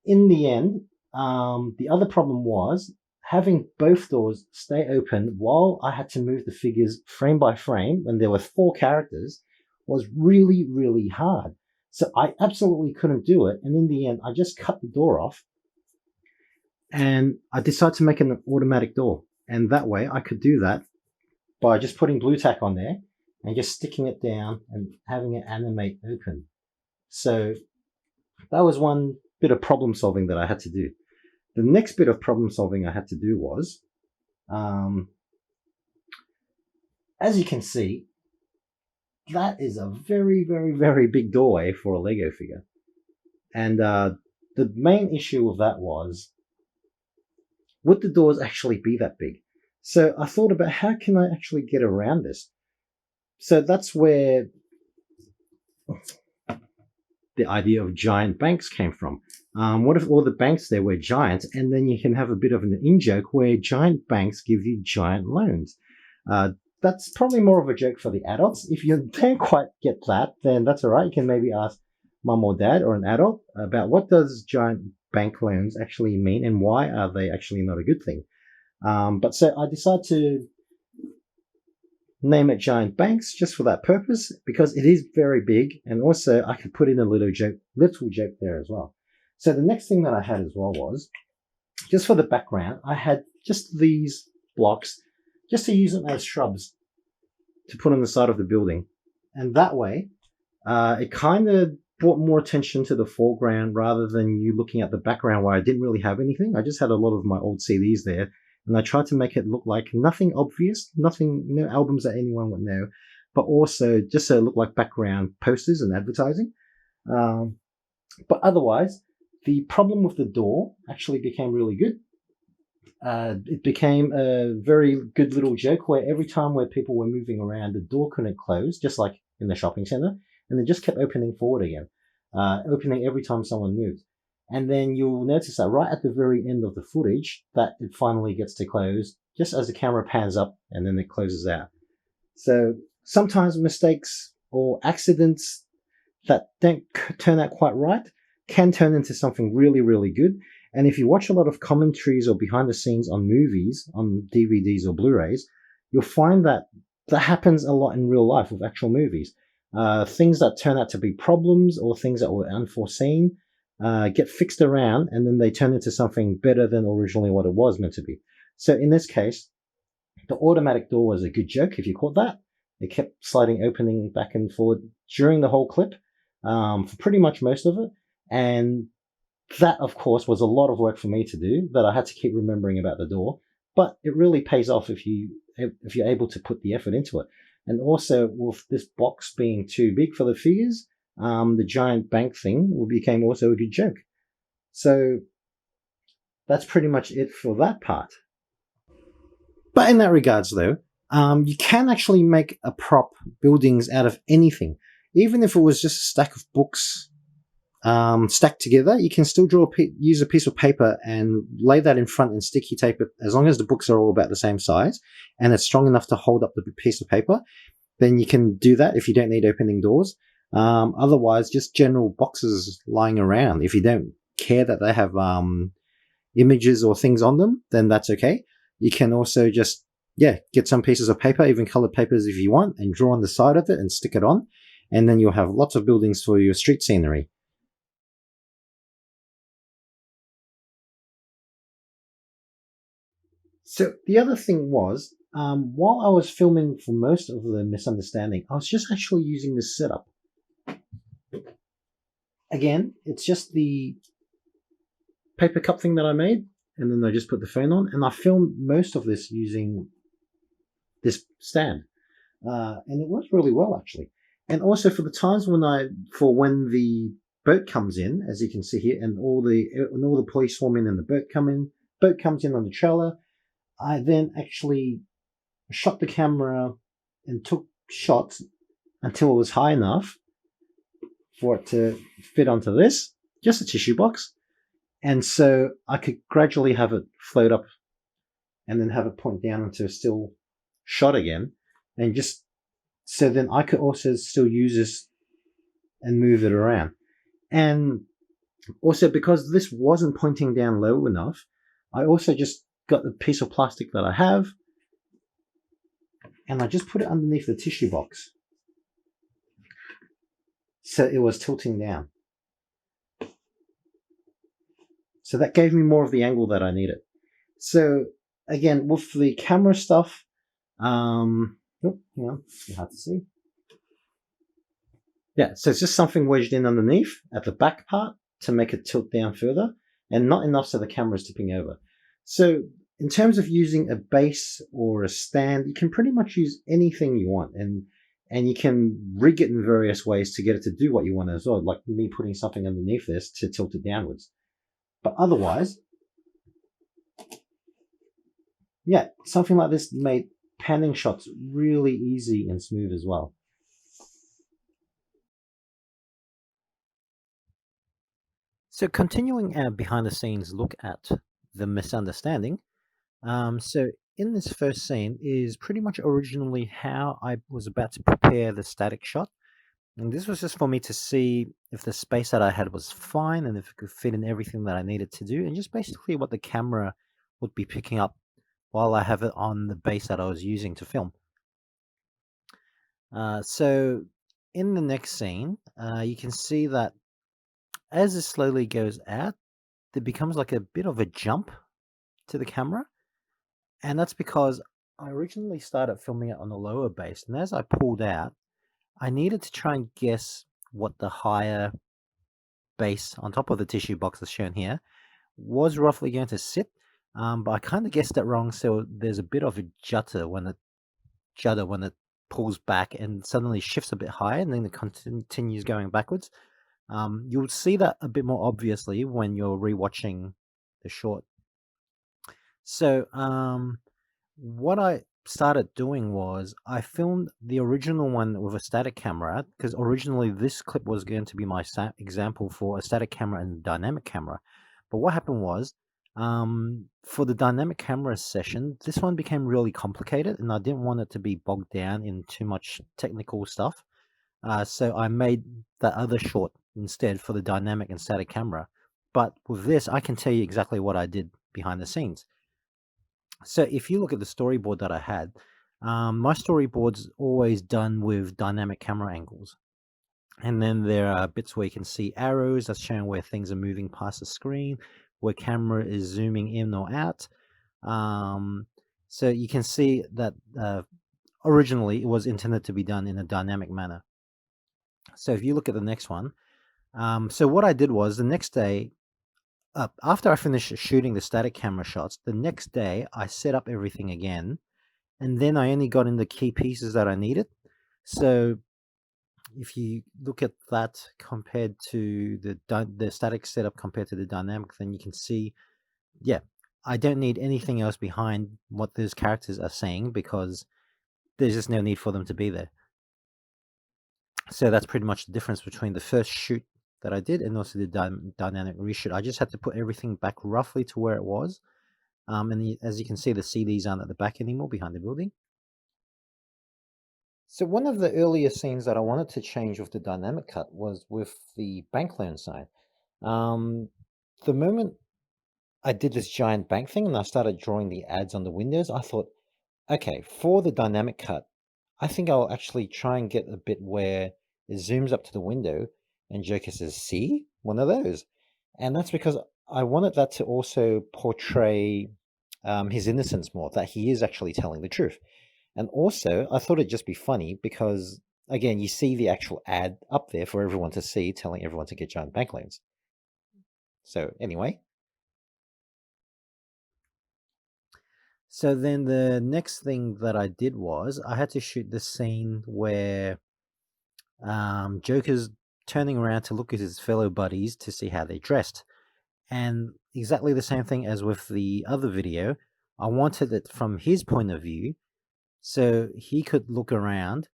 in the end, the other problem was having both doors stay open while I had to move the figures frame by frame when there were 4 characters was really, really hard. So I absolutely couldn't do it. And in the end, I just cut the door off and I decided to make an automatic door. And that way I could do that by just putting blue tack on there and just sticking it down and having it animate open. So that was one bit of problem solving that I had to do. The next bit of problem solving I had to do was, as you can see, that is a very, very, very big doorway for a Lego figure. And the main issue with that was, would the doors actually be that big? So I thought about how can I actually get around this? So that's where the idea of giant banks came from. What if all the banks there were giant, and then you can have a bit of an in-joke where giant banks give you giant loans? That's probably more of a joke for the adults. If you don't quite get that, then that's all right. You can maybe ask mum or dad or an adult about what does giant bank loans actually mean and why are they actually not a good thing. But so I decided to name it Giant Banks just for that purpose because it is very big, and also I could put in a little joke there as well. So the next thing that I had as well was, just for the background, I had just these blocks just to use them as shrubs to put on the side of the building. And that way, it kind of brought more attention to the foreground rather than you looking at the background where I didn't really have anything. I just had a lot of my old CDs there, and I tried to make it look like nothing obvious, nothing, no albums that anyone would know, but also just so it looked like background posters and advertising. But otherwise, the problem with the door actually became really good. It became a very good little joke where every time where people were moving around, the door couldn't close, just like in the shopping center, and it just kept opening forward again, opening every time someone moved. And then you'll notice that right at the very end of the footage, that it finally gets to close, just as the camera pans up and then it closes out. So sometimes mistakes or accidents that don't turn out quite right can turn into something really, really good. And if you watch a lot of commentaries or behind the scenes on movies, on DVDs or Blu-rays, you'll find that that happens a lot in real life with actual movies. Things that turn out to be problems or things that were unforeseen get fixed around, and then they turn into something better than originally what it was meant to be. So in this case, the automatic door was a good joke, if you caught that. It kept sliding, opening back and forward during the whole clip, for pretty much most of it. And that, of course, was a lot of work for me to do that I had to keep remembering about the door. But it really pays off if you're able to put the effort into it. And also, with this box being too big for the figures, the giant bank thing became also a good joke. So that's pretty much it for that part. But in that regards, though, you can actually make a prop buildings out of anything. Even if it was just a stack of books stacked together, you can still use a piece of paper and lay that in front and sticky tape it. As long as the books are all about the same size and it's strong enough to hold up the piece of paper, then you can do that if you don't need opening doors. Otherwise, just general boxes lying around. If you don't care that they have images or things on them, then that's okay. You can also just, get some pieces of paper, even colored papers if you want, and draw on the side of it and stick it on. And then you'll have lots of buildings for your street scenery. So the other thing was, while I was filming for most of the misunderstanding, I was just actually using this setup. Again, it's just the paper cup thing that I made, and then I just put the phone on, and I filmed most of this using this stand. And it worked really well, actually. And also for the times when the boat comes in, as you can see here, and all the police swarm in and the boat comes in on the trailer, I then actually shot the camera and took shots until it was high enough for it to fit onto this, just a tissue box. And so I could gradually have it float up and then have it point down into a still shot again. And just so then I could also still use this and move it around. And also because this wasn't pointing down low enough, I also just got the piece of plastic that I have and I just put it underneath the tissue box. So it was tilting down. So that gave me more of the angle that I needed. So again, with the camera stuff, it's hard to see. Yeah, so it's just something wedged in underneath at the back part to make it tilt down further, and not enough so the camera is tipping over. So in terms of using a base or a stand, you can pretty much use anything you want, and you can rig it in various ways to get it to do what you want as well, like me putting something underneath this to tilt it downwards. But otherwise, something like this made panning shots really easy and smooth as well. So continuing our behind the scenes look at the misunderstanding, so in this first scene is pretty much originally how I was about to prepare the static shot. And this was just for me to see if the space that I had was fine and if it could fit in everything that I needed to do, and just basically what the camera would be picking up while I have it on the base that I was using to film. So in the next scene, you can see that as it slowly goes out, there becomes like a bit of a jump to the camera. And that's because I originally started filming it on the lower base, and as I pulled out, I needed to try and guess what the higher base on top of the tissue box as shown here was roughly going to sit. But I kind of guessed it wrong, so there's a bit of a judder when it pulls back and suddenly shifts a bit higher, and then it continues going backwards. You'll see that a bit more obviously when you're rewatching the short. So what I started doing was I filmed the original one with a static camera, because originally this clip was going to be my example for a static camera and dynamic camera. But what happened was, for the dynamic camera session, this one became really complicated and I didn't want it to be bogged down in too much technical stuff. So I made that other short instead for the dynamic and static camera. But with this, I can tell you exactly what I did behind the scenes. So if you look at the storyboard that I had, my storyboard's always done with dynamic camera angles. And then there are bits where you can see arrows that's showing where things are moving past the screen, where camera is zooming in or out. So you can see that originally it was intended to be done in a dynamic manner. So if you look at the next one, so what I did was the next day, after I finished shooting the static camera shots, the next day I set up everything again, and then I only got in the key pieces that I needed. So if you look at that compared to the static setup compared to the dynamic, then you can see, yeah, I don't need anything else behind what those characters are saying because there's just no need for them to be there. So that's pretty much the difference between the first shoot that I did and also the dynamic reshoot. I just had to put everything back roughly to where it was. And as you can see, the CDs aren't at the back anymore behind the building. So one of the earlier scenes that I wanted to change with the dynamic cut was with the bank loan sign. The moment I did this giant bank thing and I started drawing the ads on the windows, I thought, okay, for the dynamic cut, I think I'll actually try and get a bit where it zooms up to the window and Joker says, see, one of those. And that's because I wanted that to also portray his innocence more, that he is actually telling the truth. And also, I thought it'd just be funny because, again, you see the actual ad up there for everyone to see, telling everyone to get giant bank loans. So anyway. So then the next thing that I did was I had to shoot the scene where Joker's turning around to look at his fellow buddies to see how they're dressed. And exactly the same thing as with the other video, I wanted it from his point of view so he could look around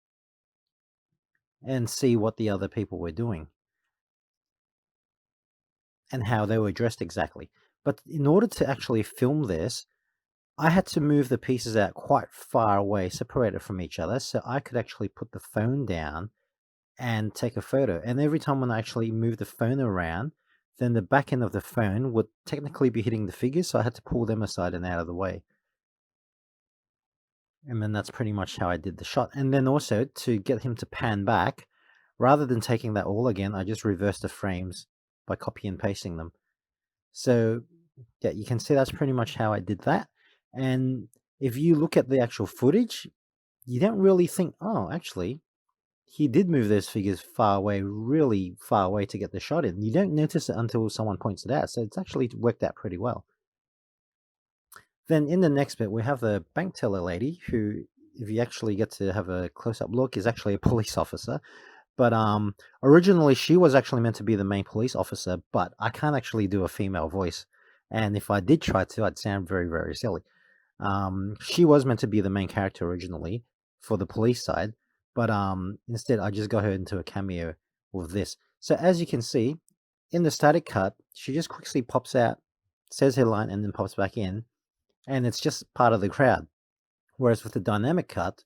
and see what the other people were doing and how they were dressed exactly. But in order to actually film this, I had to move the pieces out quite far away, separated from each other, so I could actually put the phone down and take a photo. And every time when I actually moved the phone around, then the back end of the phone would technically be hitting the figures, so I had to pull them aside and out of the way. And then that's pretty much how I did the shot. And then also to get him to pan back, rather than taking that all again, I just reversed the frames by copy and pasting them. So yeah, you can see that's pretty much how I did that. And if you look at the actual footage, you don't really think, oh, actually, he did move those figures far away, really far away to get the shot in. You don't notice it until someone points it out. So it's actually worked out pretty well. Then in the next bit, we have the bank teller lady who, if you actually get to have a close-up look, is actually a police officer. But originally she was actually meant to be the main police officer, but I can't actually do a female voice. And if I did try to, I'd sound very, very silly. She was meant to be the main character originally for the police side, but instead I just got her into a cameo with this. So as you can see, in the static cut, she just quickly pops out, says her line, and then pops back in, and it's just part of the crowd. Whereas with the dynamic cut,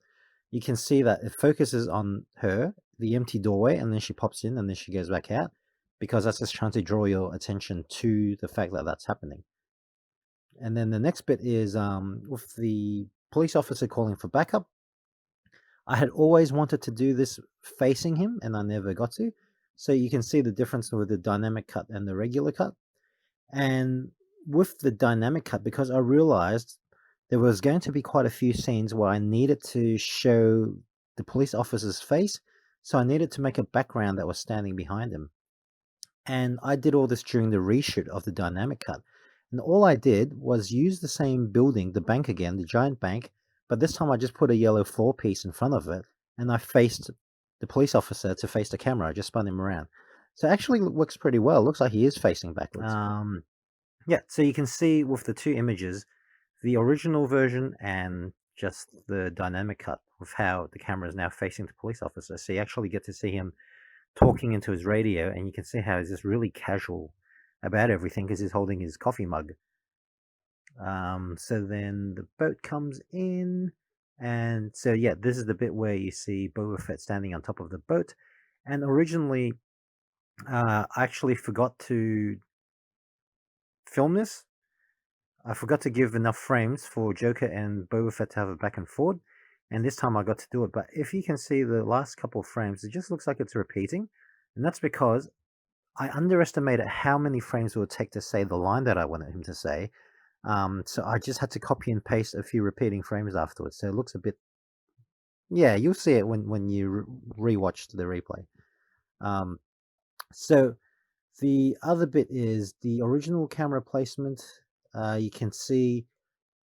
you can see that it focuses on her, the empty doorway, and then she pops in and then she goes back out, because that's just trying to draw your attention to the fact that that's happening. And then the next bit is with the police officer calling for backup. I had always wanted to do this facing him, and I never got to. So you can see the difference with the dynamic cut and the regular cut. And with the dynamic cut, because I realized there was going to be quite a few scenes where I needed to show the police officer's face, so I needed to make a background that was standing behind him. And I did all this during the reshoot of the dynamic cut. And all I did was use the same building, the bank again, the giant bank, but this time I just put a yellow floor piece in front of it, and I faced the police officer to face the camera. I just spun him around. So it actually works pretty well. It looks like he is facing backwards. Yeah, so you can see with the two images, the original version and just the dynamic cut of how the camera is now facing the police officer. So you actually get to see him talking into his radio, and you can see how he's just really casual about everything because he's holding his coffee mug. So then the boat comes in, and so yeah, this is the bit where you see Boba Fett standing on top of the boat. And originally, I actually forgot to film this. I forgot to give enough frames for Joker and Boba Fett to have a back and forth, and this time I got to do it. But if you can see the last couple of frames, it just looks like it's repeating, and that's because I underestimated how many frames it would take to say the line that I wanted him to say. So I just had to copy and paste a few repeating frames afterwards. So it looks a bit, yeah, you'll see it when you rewatch the replay. So the other bit is the original camera placement. You can see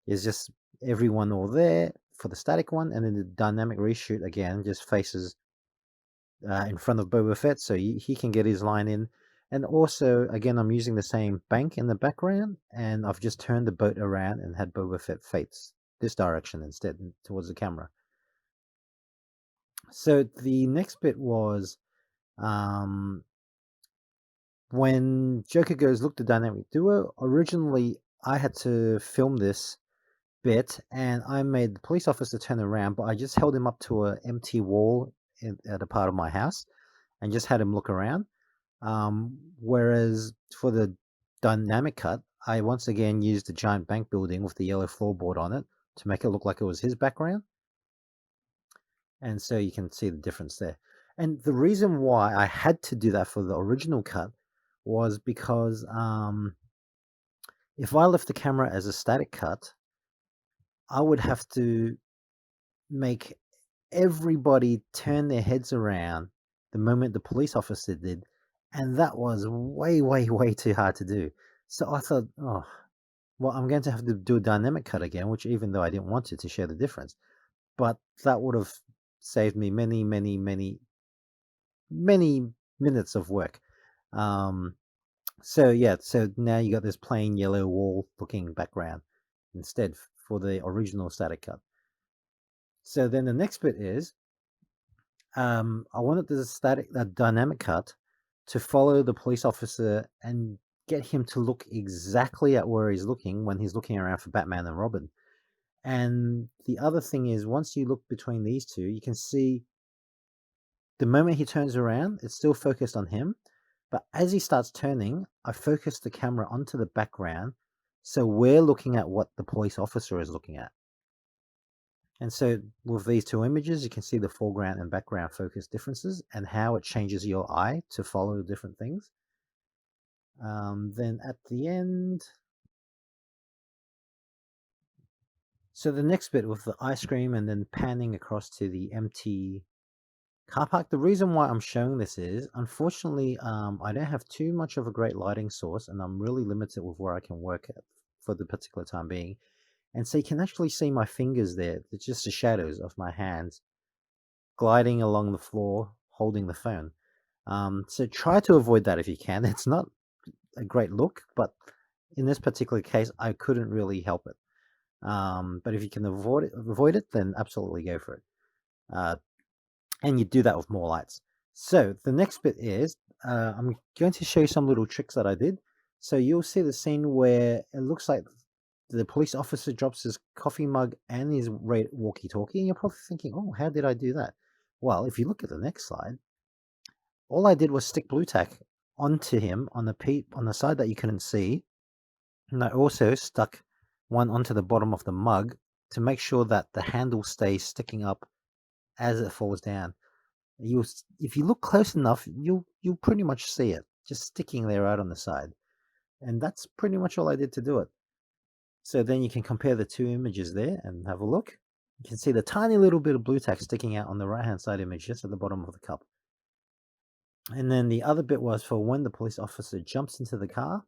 is just everyone all there for the static one, and then the dynamic reshoot again just faces in front of Boba Fett, so he can get his line in. And also, again, I'm using the same bank in the background, and I've just turned the boat around and had Boba Fett face this direction instead, towards the camera. So the next bit was when Joker goes, look, the dynamic duo. Originally, I had to film this bit, and I made the police officer turn around, but I just held him up to an empty wall at a part of my house and just had him look around. Whereas for the dynamic cut, I once again used the giant bank building with the yellow floorboard on it to make it look like it was his background. And so you can see the difference there. And the reason why I had to do that for the original cut was because if I left the camera as a static cut, I would have to make everybody turn their heads around the moment the police officer did, and that was way, way, way too hard to do. So I thought, oh, well, I'm going to have to do a dynamic cut again, which even though I didn't want to show the difference, but that would have saved me many, many, many, many minutes of work. So yeah, so now you got this plain yellow wall looking background instead for the original static cut. So then the next bit is I wanted the dynamic cut to follow the police officer and get him to look exactly at where he's looking when he's looking around for Batman and Robin. And the other thing is, once you look between these two, you can see the moment he turns around, it's still focused on him. But as he starts turning, I focus the camera onto the background, so we're looking at what the police officer is looking at. And so with these two images, you can see the foreground and background focus differences and how it changes your eye to follow different things. Then at the end, so the next bit with the ice cream and then panning across to the empty car park. The reason why I'm showing this is, unfortunately, I don't have too much of a great lighting source, and I'm really limited with where I can work at for the particular time being. And so you can actually see my fingers there. It's just the shadows of my hands gliding along the floor, holding the phone. So try to avoid that if you can. It's not a great look, but in this particular case, I couldn't really help it. But if you can avoid it, then absolutely go for it. And you do that with more lights. So the next bit is, I'm going to show you some little tricks that I did. So you'll see the scene where it looks like the police officer drops his coffee mug and his walkie-talkie, and you're probably thinking, oh, how did I do that? Well, if you look at the next slide, all I did was stick blue tack onto him on the side that you couldn't see, and I also stuck one onto the bottom of the mug to make sure that the handle stays sticking up as it falls down. If you look close enough, you'll pretty much see it just sticking there out on the side, and that's pretty much all I did to do it. So then you can compare the two images there and have a look. You can see the tiny little bit of blue tack sticking out on the right-hand side image just at the bottom of the cup. And then the other bit was for when the police officer jumps into the car,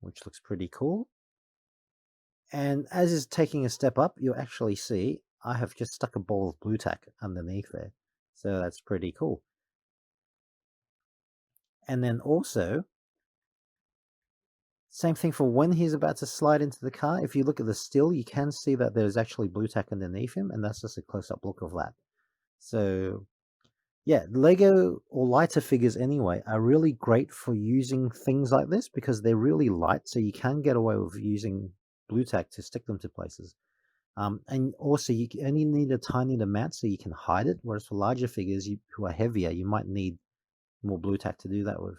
which looks pretty cool. And as is taking a step up, you'll actually see I have just stuck a ball of blue tack underneath there. So that's pretty cool. And then also, same thing for when he's about to slide into the car. If you look at the still, you can see that there's actually blue tack underneath him, and that's just a close-up look of that. So yeah, Lego or lighter figures anyway are really great for using things like this because they're really light, so you can get away with using blue tack to stick them to places. And also, you only need a tiny amount so you can hide it, whereas for larger figures who are heavier, you might need more blue tack to do that with.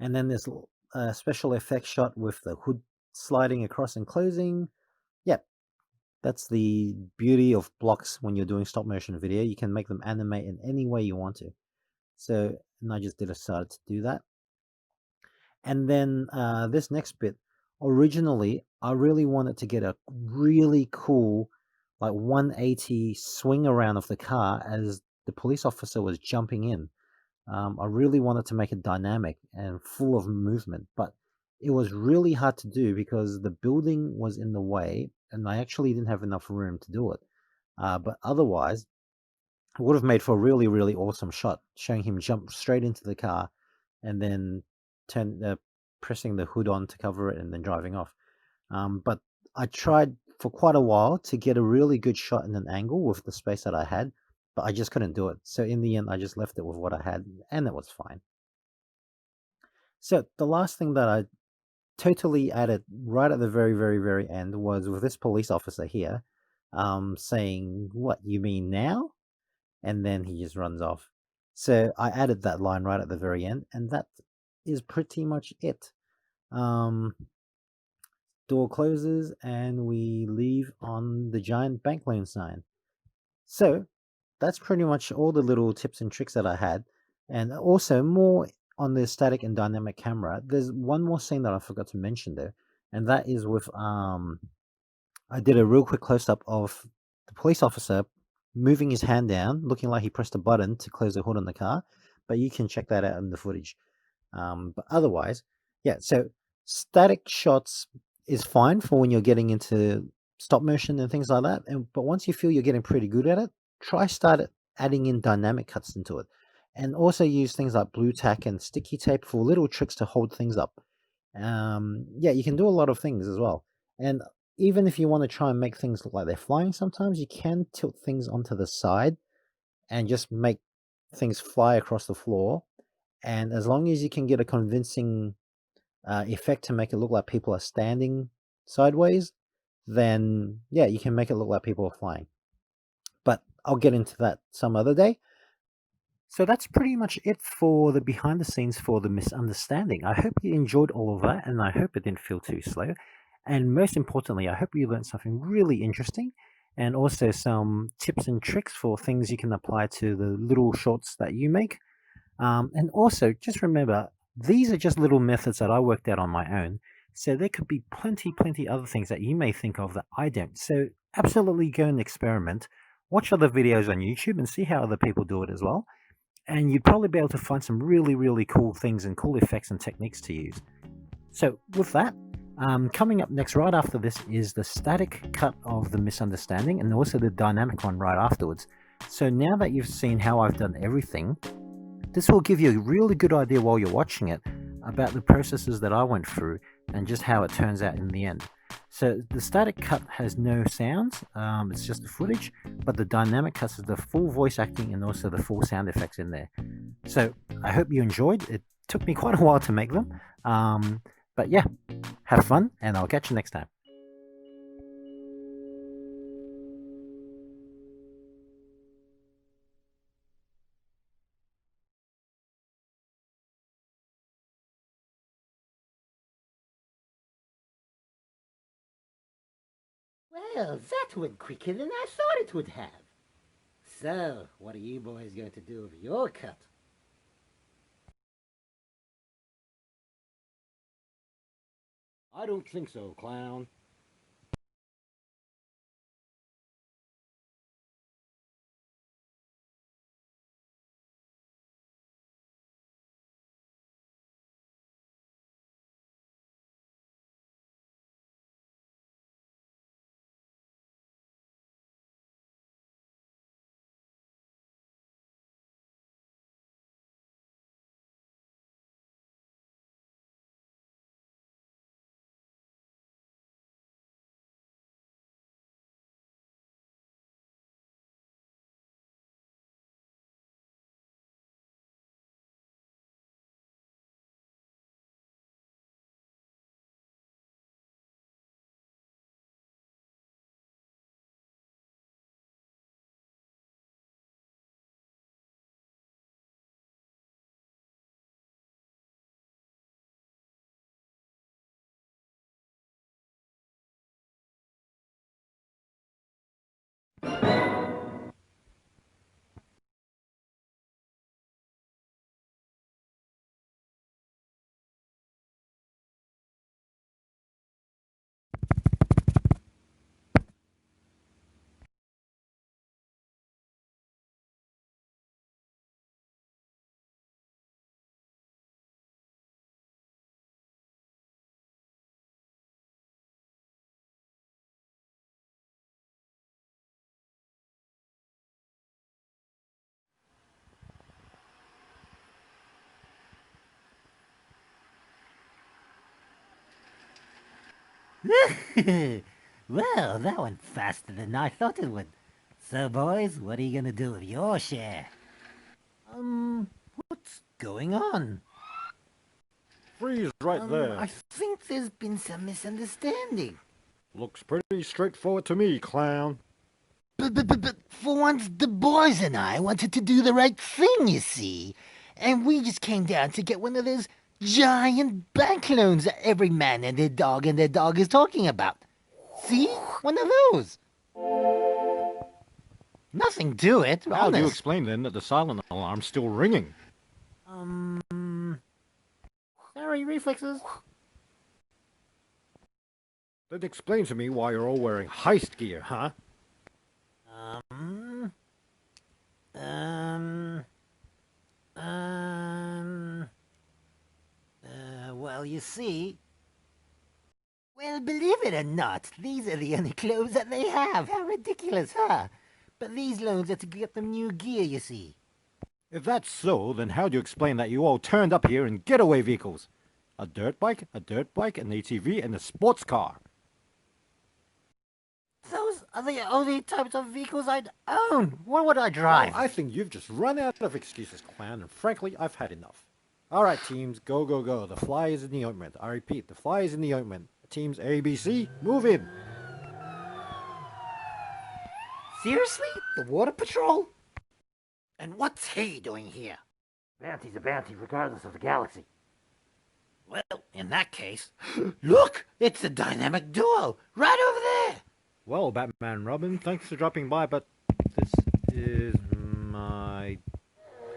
And then there's a special effects shot with the hood sliding across and closing. Yep, that's the beauty of blocks when you're doing stop motion video. You can make them animate in any way you want to. So, and I just decided to do that. And then this next bit, originally, I really wanted to get a really cool, like 180 swing around of the car as the police officer was jumping in. I really wanted to make it dynamic and full of movement, but it was really hard to do because the building was in the way and I actually didn't have enough room to do it. But otherwise, it would have made for a really, really awesome shot showing him jump straight into the car and then pressing the hood on to cover it and then driving off. But I tried for quite a while to get a really good shot in an angle with the space that I had, but I just couldn't do it. So in the end, I just left it with what I had, and it was fine. So the last thing that I totally added right at the very, very, very end was with this police officer here saying, "What, you mean now?" And then he just runs off. So I added that line right at the very end, and that is pretty much it. Door closes, and we leave on the giant bank loan sign. So that's pretty much all the little tips and tricks that I had. And also more on the static and dynamic camera. There's one more scene that I forgot to mention there, and that is with I did a real quick close up of the police officer moving his hand down, looking like he pressed a button to close the hood on the car. But you can check that out in the footage. But otherwise, yeah, so static shots is fine for when you're getting into stop motion and things like that. But once you feel you're getting pretty good at it, try start adding in dynamic cuts into it. And also use things like blue tack and sticky tape for little tricks to hold things up. Yeah, you can do a lot of things as well. And even if you want to try and make things look like they're flying sometimes, you can tilt things onto the side and just make things fly across the floor. And as long as you can get a convincing effect to make it look like people are standing sideways, then yeah, you can make it look like people are flying. But I'll get into that some other day. So that's pretty much it for the behind the scenes for the misunderstanding. I hope you enjoyed all of that, and I hope it didn't feel too slow. And most importantly, I hope you learned something really interesting and also some tips and tricks for things you can apply to the little shorts that you make. And also, just remember, these are just little methods that I worked out on my own. So there could be plenty other things that you may think of that I don't. So absolutely go and experiment. Watch other videos on YouTube and see how other people do it as well. And you'd probably be able to find some really cool things and cool effects and techniques to use. So with that, coming up next right after this is the static cut of the misunderstanding and also the dynamic one right afterwards. So now that you've seen how I've done everything, this will give you a really good idea while you're watching it about the processes that I went through and just how it turns out in the end. So the static cut has no sounds, it's just the footage, but the dynamic cut is the full voice acting and also the full sound effects in there. So I hope you enjoyed. It took me quite a while to make them, but yeah, have fun and I'll catch you next time. Well, that went quicker than I thought it would have. So, what are you boys going to do with your cut? I don't think so, clown. Well, that went faster than I thought it would. So, boys, what are you gonna do with your share? What's going on? Freeze right there. I think there's been some misunderstanding. Looks pretty straightforward to me, clown. But for once, the boys and I wanted to do the right thing, you see. And we just came down to get one of those giant bank loans that every man and their dog is talking about. See? One of those. Nothing to it, How do you honest. explain then that the silent alarm's still ringing? Sorry, reflexes. That explains to me why you're all wearing heist gear, huh? Well, you see... Well, believe it or not, these are the only clothes that they have. How ridiculous, huh? But these loans are to get them new gear, you see. If that's so, then how do you explain that you all turned up here in getaway vehicles? A dirt bike, an ATV, and a sports car. Those are the only types of vehicles I'd own. What would I drive? Well, I think you've just run out of excuses, clown, and frankly, I've had enough. Alright, teams, go, go, go. The fly is in the ointment. I repeat, the fly is in the ointment. Teams A, B, C, move in. Seriously? The Water Patrol? And what's he doing here? Bounty's a bounty regardless of the galaxy. Well, in that case... Look! It's a dynamic duo! Right over there! Well, Batman and Robin, thanks for dropping by, but this is my...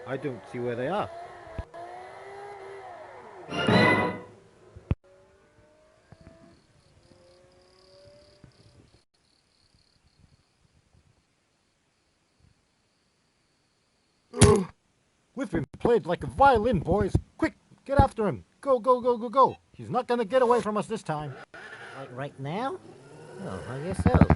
I don't see where they are. We've been played like a violin, boys. Quick, get after him. Go, go, go, go, go. He's not gonna get away from us this time. Like right now? Oh, I guess so.